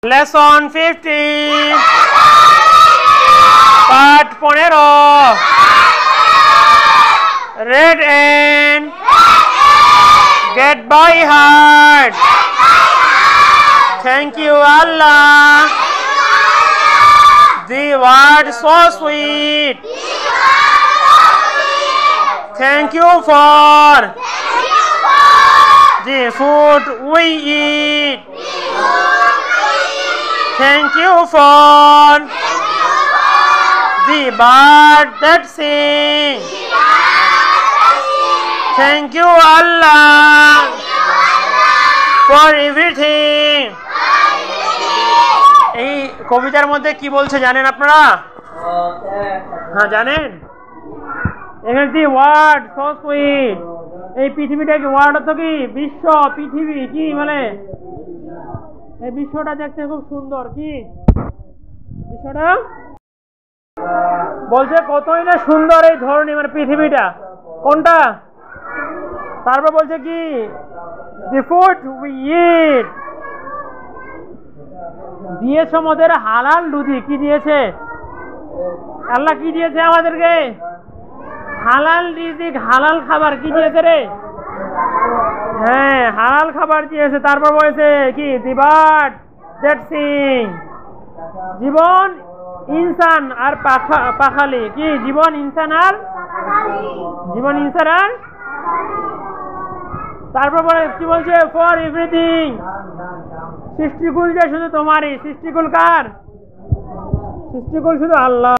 Lesson 15 Part 15 Read and get by heart. Thank you Allah. The word so sweet. Thank you for the food we eat. Thank you for the bird that sings. Thank you Allah for everything. এই কবিতার মধ্যে কি বলছে জানেন আপনারা? হ্যাঁ জানেন? এখানে কি ওয়ার্ড সো সুইট। এই পৃথিবীটা কি ওয়ার্ড অর্থ কি? বিশ্ব, পৃথিবী কি মানে এই বিশ্বটা দেখতে খুব সুন্দর। কি বিশ্বটা বলছে কতই না সুন্দর এই ধরনী মানে পৃথিবীটা। কোনটা? তারপর বলছে কি the food we eat দিয়েছে আমাদের হালাল রুজি। কি দিয়েছে আল্লাহ? কি দিয়েছে আমাদেরকে? হালাল রিজিক, হালাল খাবার। কি দিয়েছে রে? হ্যাঁ হালাল খাবার দিয়েছে। তারপর বলেছে কি the bird that sing জীবন ইনসান আর পাখালি। কি জীবন ইনসান আর তারপর বলে কি বলছে ফর এভরিথিং সৃষ্টিকুল যে শুধু তোমারই। সৃষ্টিকুল কার? সৃষ্টিকুল শুধু আল্লাহ।